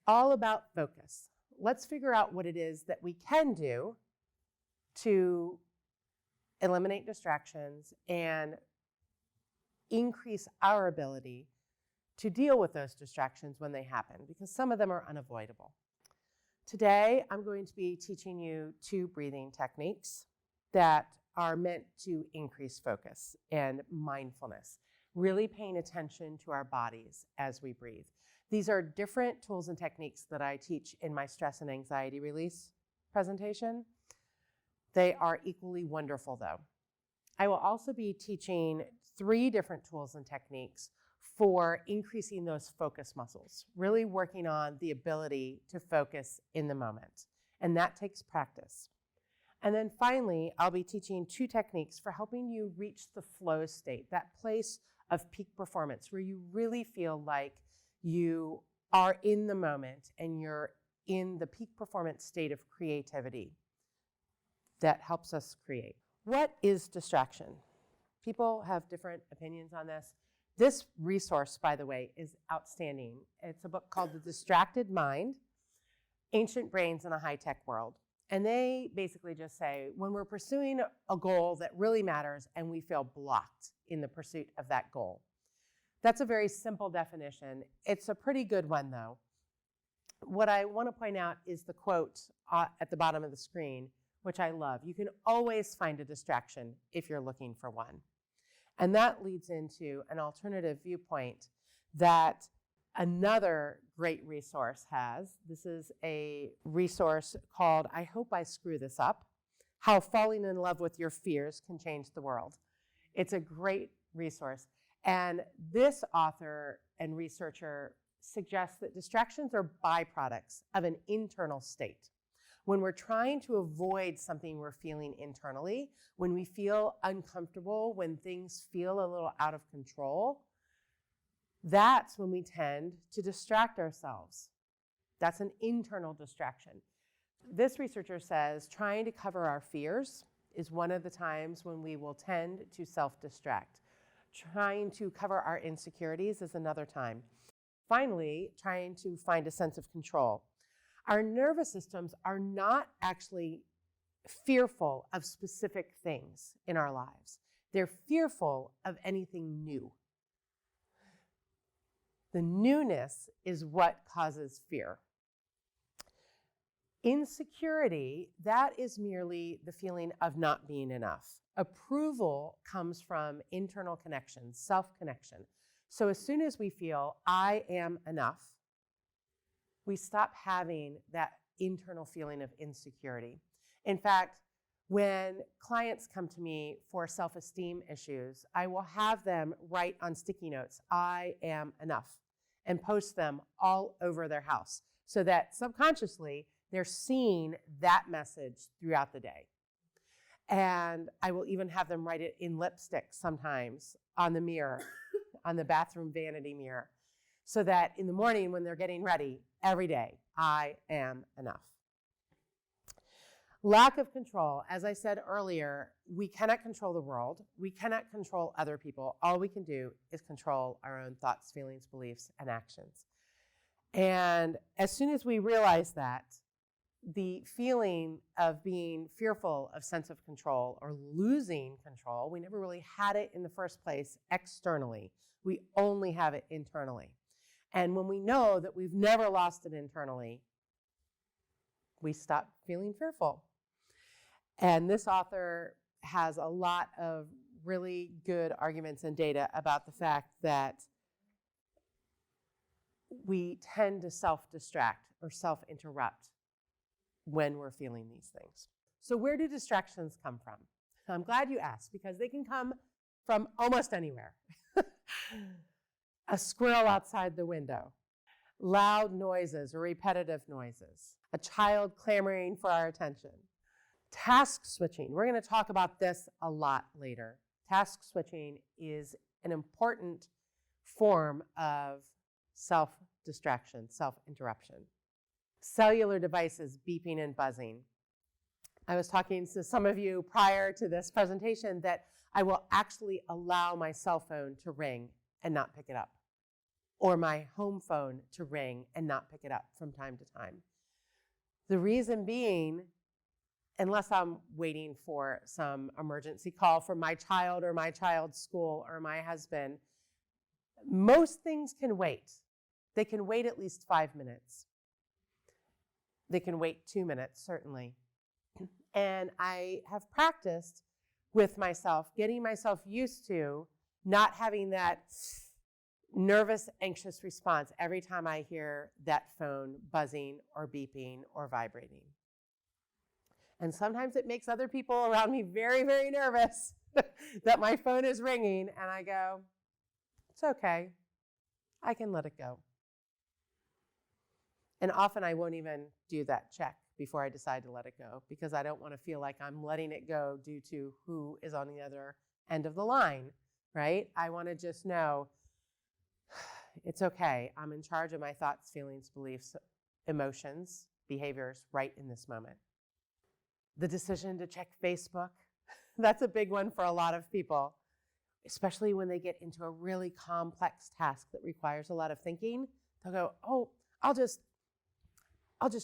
all about focus. Let's figure out what it is that we can do to eliminate distractions and increase our ability to deal with those distractions when they happen, because some of them are unavoidable. Today, I'm going to be teaching you 2 breathing techniques that are meant to increase focus and mindfulness, really paying attention to our bodies as we breathe. These are different tools and techniques that I teach in my stress and anxiety release presentation. They are equally wonderful though. I will also be teaching 3 different tools and techniques for increasing those focus muscles, really working on the ability to focus in the moment. And that takes practice. And then finally, I'll be teaching 2 techniques for helping you reach the flow state, that place of peak performance where you really feel like you are in the moment and you're in the peak performance state of creativity that helps us create. What is distraction? People have different opinions on this. This resource, by the way, is outstanding. It's a book called The Distracted Mind, Ancient Brains in a High-Tech World. And they basically just say, when we're pursuing a goal that really matters and we feel blocked in the pursuit of that goal. That's a very simple definition. It's a pretty good one, though. What I want to point out is the quote at the bottom of the screen, which I love. You can always find a distraction if you're looking for one. And that leads into an alternative viewpoint that another great resource has. This is a resource called, I hope I screw this up, How Falling in Love with Your Fears Can Change the World. It's a great resource. And this author and researcher suggests that distractions are byproducts of an internal state. When we're trying to avoid something we're feeling internally, when we feel uncomfortable, when things feel a little out of control, that's when we tend to distract ourselves. That's an internal distraction. This researcher says trying to cover our fears is one of the times when we will tend to self-distract. Trying to cover our insecurities is another time. Finally, trying to find a sense of control. Our nervous systems are not actually fearful of specific things in our lives. They're fearful of anything new. The newness is what causes fear. Insecurity, that is merely the feeling of not being enough. Approval comes from internal connection, self-connection. So as soon as we feel, I am enough, we stop having that internal feeling of insecurity. In fact, when clients come to me for self-esteem issues, I will have them write on sticky notes, I am enough, and post them all over their house so that subconsciously they're seeing that message throughout the day. And I will even have them write it in lipstick sometimes on the mirror, on the bathroom vanity mirror, so that in the morning when they're getting ready, every day, I am enough. Lack of control. As I said earlier, we cannot control the world. We cannot control other people. All we can do is control our own thoughts, feelings, beliefs, and actions. And as soon as we realize that, the feeling of being fearful of sense of control or losing control, we never really had it in the first place externally. We only have it internally. And when we know that we've never lost it internally, we stop feeling fearful. And this author has a lot of really good arguments and data about the fact that we tend to self-distract or self-interrupt when we're feeling these things. So where do distractions come from? I'm glad you asked, because they can come from almost anywhere. A squirrel outside the window, loud noises or repetitive noises, a child clamoring for our attention, task switching. We're going to talk about this a lot later. Task switching is an important form of self-distraction, self-interruption. Cellular devices beeping and buzzing. I was talking to some of you prior to this presentation that I will actually allow my cell phone to ring and not pick it up. or my home phone to ring and not pick it up from time to time. The reason being, unless I'm waiting for some emergency call from my child or my child's school or my husband, most things can wait. They can wait at least 5 minutes. They can wait 2 minutes, certainly. And I have practiced with myself, getting myself used to not having that nervous, anxious response every time I hear that phone buzzing or beeping or vibrating. And sometimes it makes other people around me very, very nervous that my phone is ringing, and I go, it's okay. I can let it go. And often I won't even do that check before I decide to let it go, because I don't want to feel like I'm letting it go due to who is on the other end of the line, right? I want to just know it's okay. I'm in charge of my thoughts, feelings, beliefs, emotions, behaviors right in this moment. The decision to check Facebook, that's a big one for a lot of people, especially when they get into a really complex task that requires a lot of thinking. They'll go, oh, I'll just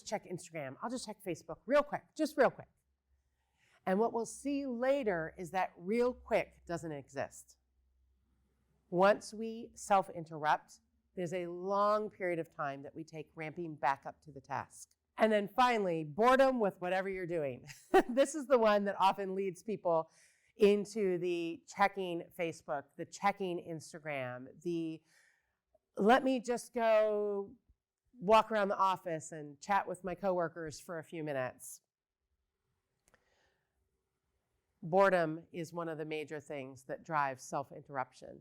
check Instagram. I'll just check Facebook real quick, just real quick. And what we'll see later is that real quick doesn't exist. Once we self-interrupt, there's a long period of time that we take ramping back up to the task. And then finally, boredom with whatever you're doing. This is the one that often leads people into the checking Facebook, the checking Instagram, the let me just go walk around the office and chat with my coworkers for a few minutes. Boredom is one of the major things that drives self-interruption.